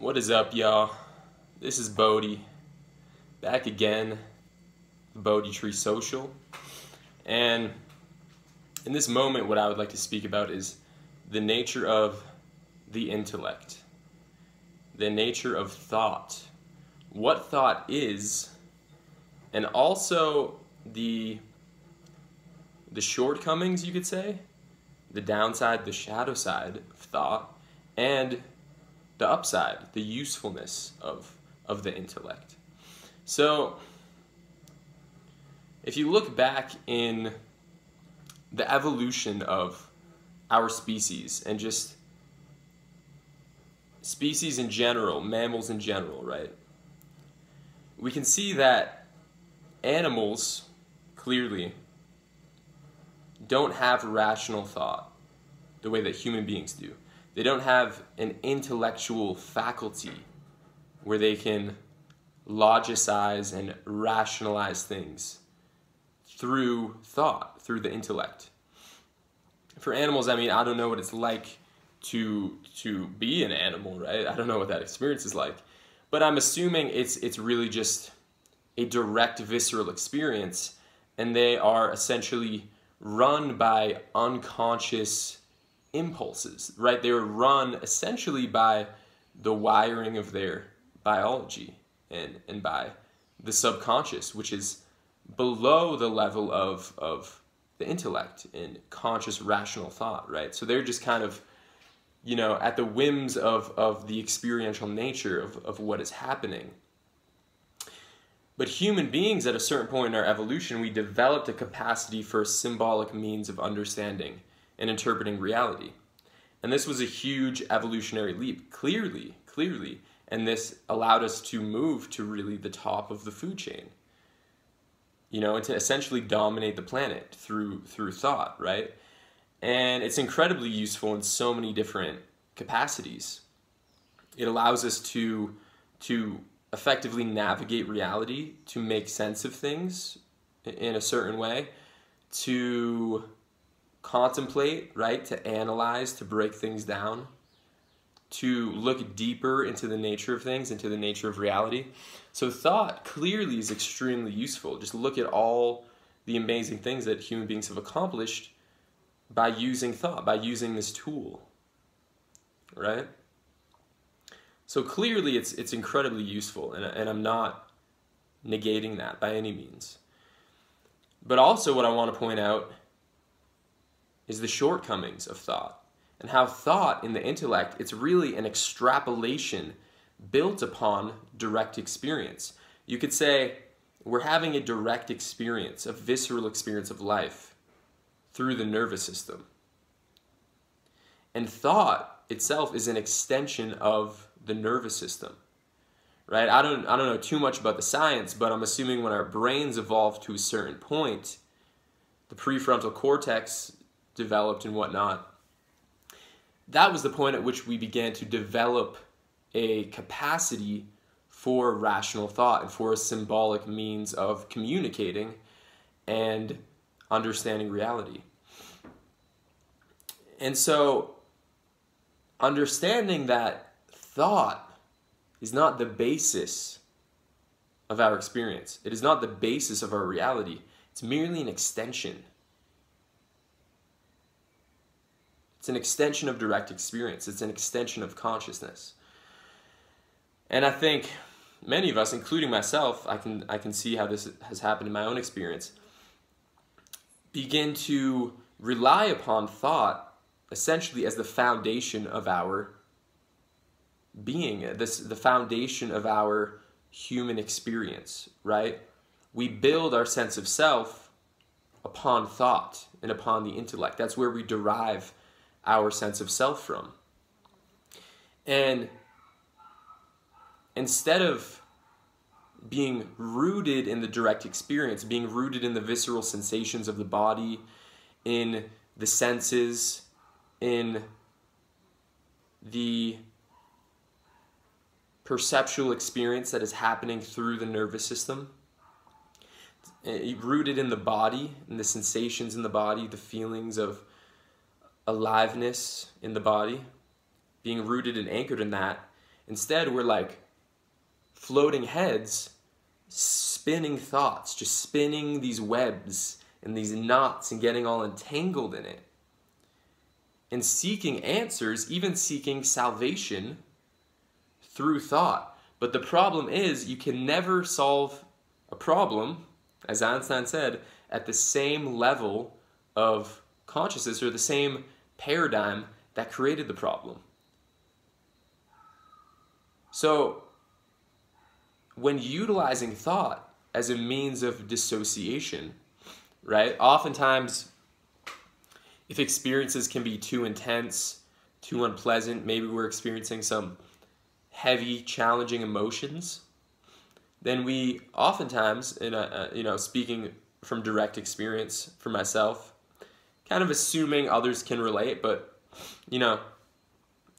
What is up, y'all? This is Bodie, back again, the Bodie Tree Social. And in this moment, what I would like to speak about is the nature of the intellect, the nature of thought, what thought is, and also the shortcomings, you could say, the downside, the shadow side of thought, and the upside, the usefulness of the intellect. So, if you look back in the evolution of our species, and just species in general, mammals in general, right? We can see that animals, clearly, don't have rational thought the way that human beings do. They don't have an intellectual faculty where they can logicize and rationalize things through thought, through the intellect. For animals, I mean, I don't know what it's like to be an animal, right? I don't know what that experience is like. But I'm assuming it's really just a direct visceral experience, and they are essentially run by unconscious impulses, right? They were run essentially by the wiring of their biology and by the subconscious, which is below the level of the intellect and conscious rational thought, right? So they're just kind of, you know, at the whims of the experiential nature of what is happening. But human beings, at a certain point in our evolution, we developed a capacity for a symbolic means of understanding and interpreting reality. And this was a huge evolutionary leap, clearly, and this allowed us to move to really the top of the food chain, you know, and to essentially dominate the planet through thought, right? And it's incredibly useful in so many different capacities. It allows us to effectively navigate reality, to make sense of things in a certain way, to contemplate, right? To analyze, to break things down, to look deeper into the nature of things, into the nature of reality. So thought clearly is extremely useful. Just look at all the amazing things that human beings have accomplished by using thought, by using this tool, right? So clearly it's incredibly useful, and I'm not negating that by any means. But also what I want to point out is the shortcomings of thought, and how thought in the intellect, it's really an extrapolation built upon direct experience. You could say we're having a direct experience, a visceral experience of life through the nervous system. And thought itself is an extension of the nervous system, right? I don't know too much about the science, but I'm assuming when our brains evolved to a certain point, the prefrontal cortex developed and whatnot, that was the point at which we began to develop a capacity for rational thought and for a symbolic means of communicating and understanding reality. And so, understanding that thought is not the basis of our experience, it is not the basis of our reality, it's merely an extension. It's an extension of direct experience. It's an extension of consciousness. And I think many of us, including myself, I can see how this has happened in my own experience, begin to rely upon thought essentially as the foundation of our being, the foundation of our human experience, right? We build our sense of self upon thought and upon the intellect. That's where we derive our sense of self from. And instead of being rooted in the direct experience, being rooted in the visceral sensations of the body, in the senses, in the perceptual experience that is happening through the nervous system, rooted in the body, in the sensations in the body, the feelings of aliveness in the body, being rooted and anchored in that, Instead, we're like floating heads, spinning thoughts, just spinning these webs and these knots and getting all entangled in it. And seeking answers, even seeking salvation through thought. But the problem is, you can never solve a problem, as Einstein said, at the same level of consciousness or the same paradigm that created the problem. So, when utilizing thought as a means of dissociation, right? Oftentimes, if experiences can be too intense, too unpleasant, maybe we're experiencing some heavy, challenging emotions, then we oftentimes, speaking from direct experience for myself, kind of assuming others can relate, but,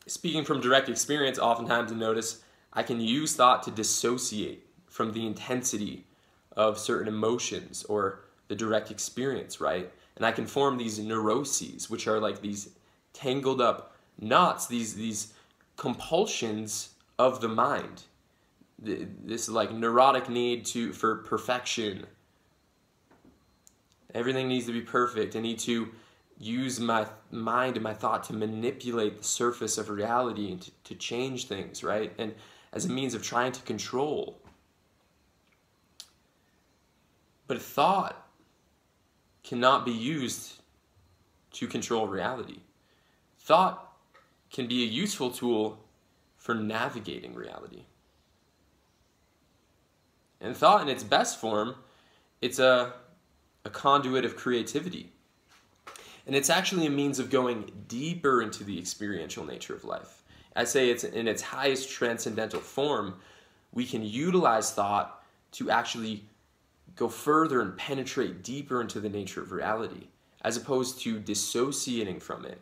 speaking from direct experience, oftentimes I notice I can use thought to dissociate from the intensity of certain emotions or the direct experience, right? And I can form these neuroses, which are like these tangled up knots, these compulsions of the mind. This like neurotic need for perfection. Everything needs to be perfect. I need to use my mind and my thought to manipulate the surface of reality and to change things, right? And as a means of trying to control. But thought cannot be used to control reality. Thought can be a useful tool for navigating reality. And thought in its best form, it's a conduit of creativity. And it's actually a means of going deeper into the experiential nature of life. I say it's in its highest transcendental form, we can utilize thought to actually go further and penetrate deeper into the nature of reality, as opposed to dissociating from it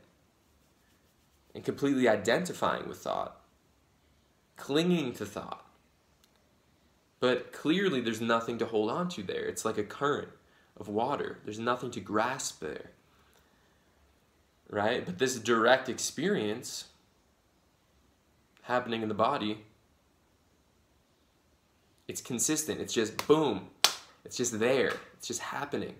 and completely identifying with thought, clinging to thought. But clearly there's nothing to hold on to there. It's like a current of water. There's nothing to grasp there, right? But this direct experience happening in the body, it's consistent. It's just boom. It's just there. It's just happening.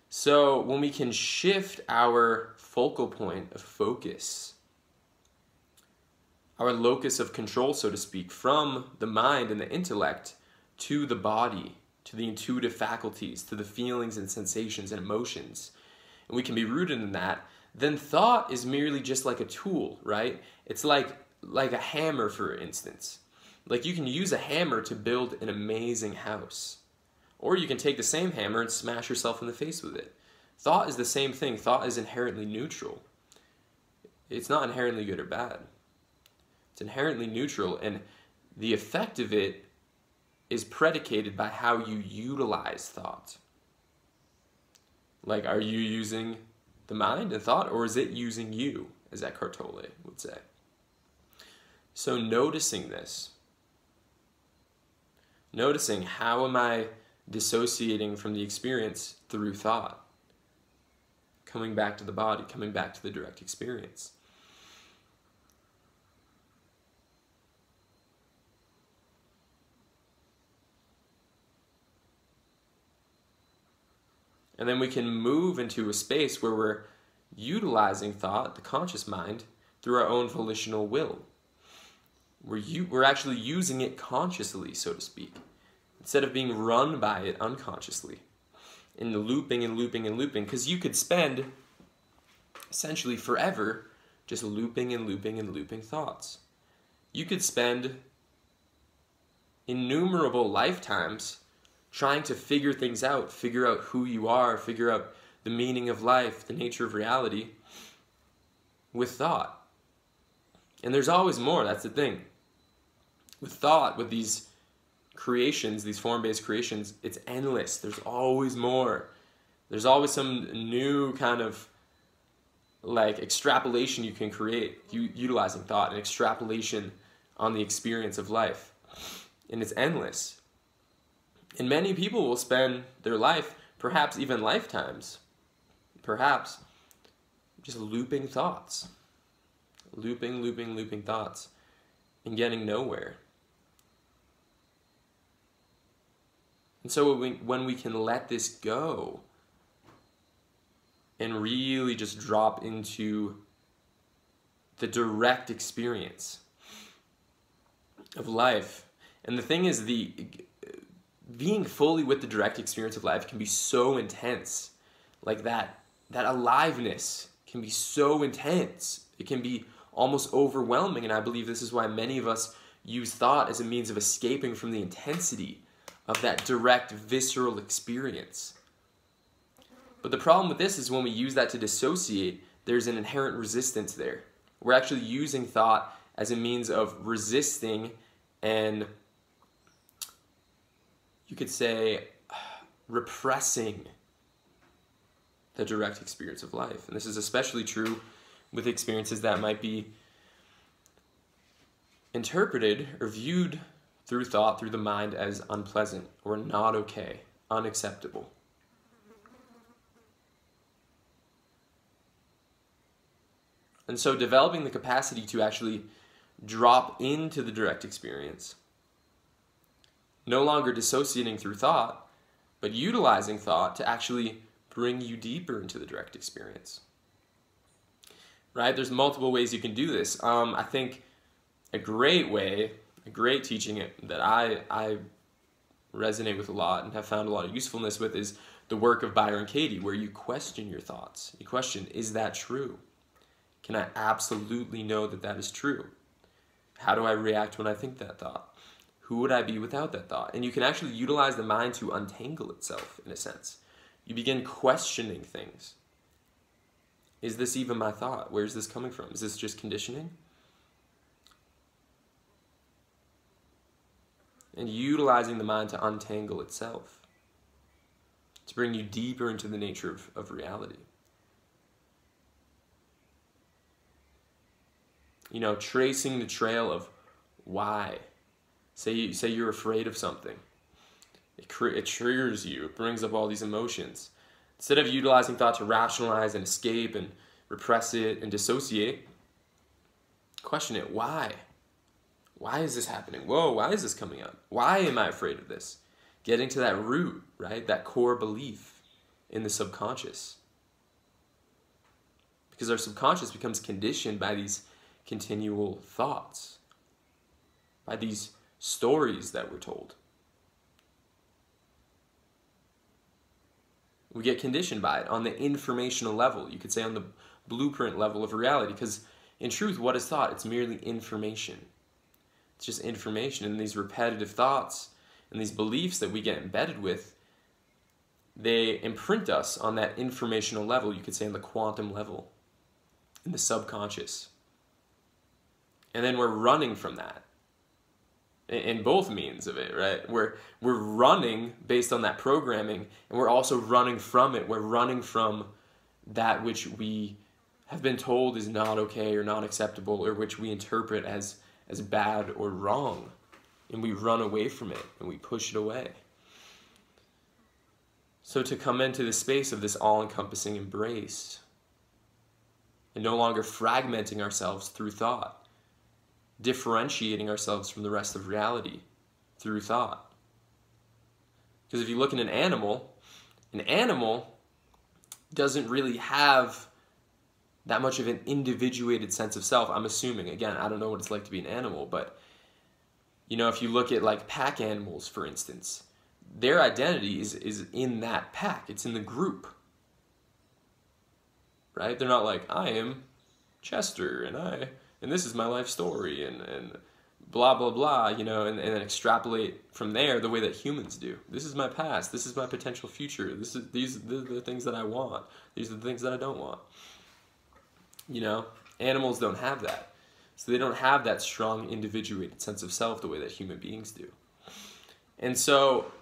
So when we can shift our focal point of focus, our locus of control, so to speak, from the mind and the intellect to the body, to the intuitive faculties, to the feelings and sensations and emotions, and we can be rooted in that, then thought is merely just like a tool, right? It's like a hammer, for instance. Like you can use a hammer to build an amazing house. Or you can take the same hammer and smash yourself in the face with it. Thought is the same thing. Thought is inherently neutral. It's not inherently good or bad. It's inherently neutral, and the effect of it is predicated by how you utilize thought. Like, are you using the mind and thought, or is it using you, as Eckhart Tolle would say? So noticing this, noticing how am I dissociating from the experience through thought, coming back to the body, coming back to the direct experience. And then we can move into a space where we're utilizing thought, the conscious mind, through our own volitional will. We're actually using it consciously, so to speak, instead of being run by it unconsciously, in looping and looping and looping. Because you could spend essentially forever just looping and looping and looping thoughts. You could spend innumerable lifetimes trying to figure things out, figure out who you are, figure out the meaning of life, the nature of reality, with thought. And there's always more, that's the thing. With thought, with these creations, these form-based creations, it's endless. There's always more. There's always some new kind of like extrapolation you can create utilizing thought, and extrapolation on the experience of life. And it's endless. And many people will spend their life, perhaps even lifetimes, perhaps, just looping thoughts. Looping thoughts. and getting nowhere. And so when we can let this go and really just drop into the direct experience of life. And the thing is, being fully with the direct experience of life can be so intense. Like that aliveness can be so intense. It can be almost overwhelming. And I believe this is why many of us use thought as a means of escaping from the intensity of that direct, visceral experience. But the problem with this is when we use that to dissociate, there's an inherent resistance there. We're actually using thought as a means of resisting and, you could say, repressing the direct experience of life. And this is especially true with experiences that might be interpreted or viewed through thought, through the mind, as unpleasant or not okay, unacceptable. And so developing the capacity to actually drop into the direct experience, no longer dissociating through thought, but utilizing thought to actually bring you deeper into the direct experience. Right? There's multiple ways you can do this. I think a great way, a great teaching that I resonate with a lot and have found a lot of usefulness with is the work of Byron Katie, where you question your thoughts. You question, is that true? Can I absolutely know that that is true? How do I react when I think that thought? Who would I be without that thought? And you can actually utilize the mind to untangle itself, in a sense. You begin questioning things. Is this even my thought? Where's this coming from? Is this just conditioning? And utilizing the mind to untangle itself, to bring you deeper into the nature of reality. You know, tracing the trail of why. Say you're afraid of something. It triggers you. It brings up all these emotions. Instead of utilizing thought to rationalize and escape and repress it and dissociate, question it. Why? Why is this happening? Whoa, why is this coming up? Why am I afraid of this? Getting to that root, right? That core belief in the subconscious. Because our subconscious becomes conditioned by these continual thoughts, by these stories that we're told. We get conditioned by it on the informational level, you could say on the blueprint level of reality, because in truth, what is thought? It's merely information. It's just information, and these repetitive thoughts and these beliefs that we get embedded with, they imprint us on that informational level, you could say on the quantum level, in the subconscious. And then we're running from that. In both means of it, right? We're running based on that programming, and we're also running from it. We're running from that which we have been told is not okay or not acceptable, or which we interpret as bad or wrong. And we run away from it, and we push it away. So to come into the space of this all-encompassing embrace, and no longer fragmenting ourselves through thought, differentiating ourselves from the rest of reality through thought. Because if you look at an animal doesn't really have that much of an individuated sense of self. I'm assuming, again, I don't know what it's like to be an animal, but you know, if you look at like pack animals, for instance, their identity is in that pack. It's in the group. Right? They're not like, I am Chester and this is my life story, and blah, blah, blah, you know, and then extrapolate from there the way that humans do. This is my past. This is my potential future. These are the things that I want. These are the things that I don't want. You know, animals don't have that. So they don't have that strong individuated sense of self the way that human beings do. And so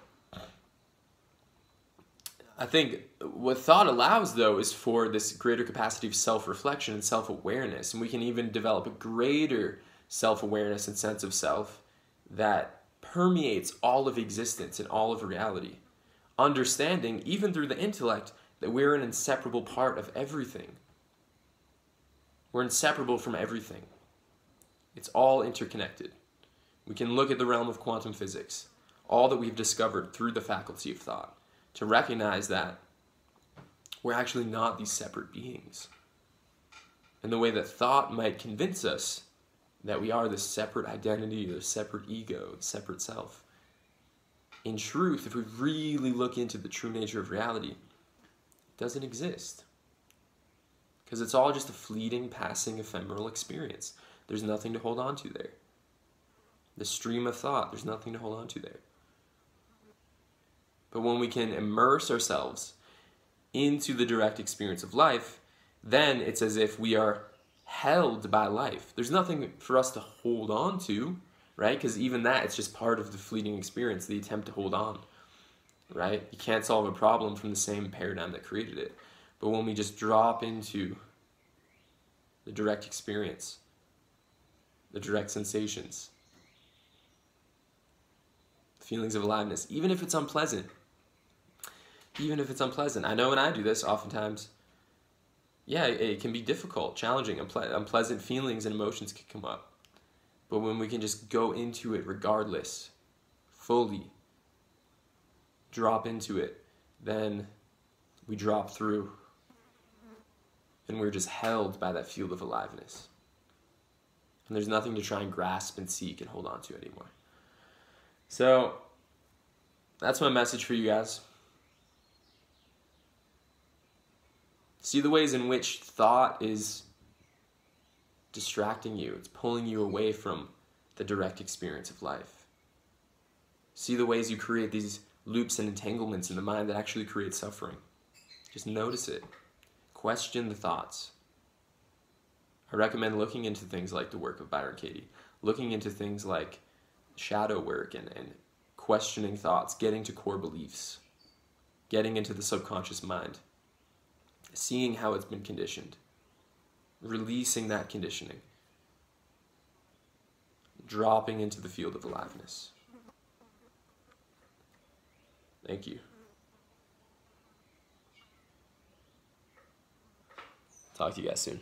I think what thought allows, though, is for this greater capacity of self-reflection and self-awareness. And we can even develop a greater self-awareness and sense of self that permeates all of existence and all of reality. Understanding, even through the intellect, that we're an inseparable part of everything. We're inseparable from everything. It's all interconnected. We can look at the realm of quantum physics, all that we've discovered through the faculty of thought, to recognize that we're actually not these separate beings. And the way that thought might convince us that we are this separate identity, this separate ego, this separate self. In truth, if we really look into the true nature of reality, it doesn't exist. Because it's all just a fleeting, passing, ephemeral experience. There's nothing to hold on to there. The stream of thought, there's nothing to hold on to there. But when we can immerse ourselves into the direct experience of life, then it's as if we are held by life. There's nothing for us to hold on to, right? Because even that, it's just part of the fleeting experience, the attempt to hold on, right? You can't solve a problem from the same paradigm that created it. But when we just drop into the direct experience, the direct sensations, feelings of aliveness, even if it's unpleasant, I know when I do this, oftentimes, yeah, it can be difficult, challenging, unpleasant feelings and emotions can come up. But when we can just go into it regardless, fully drop into it, then we drop through and we're just held by that field of aliveness. And there's nothing to try and grasp and seek and hold on to anymore. So that's my message for you guys. See the ways in which thought is distracting you. It's pulling you away from the direct experience of life. See the ways you create these loops and entanglements in the mind that actually create suffering. Just notice it. Question the thoughts. I recommend looking into things like the work of Byron Katie, looking into things like shadow work and questioning thoughts, getting to core beliefs, getting into the subconscious mind, seeing how it's been conditioned, releasing that conditioning, dropping into the field of aliveness. Thank you. Talk to you guys soon.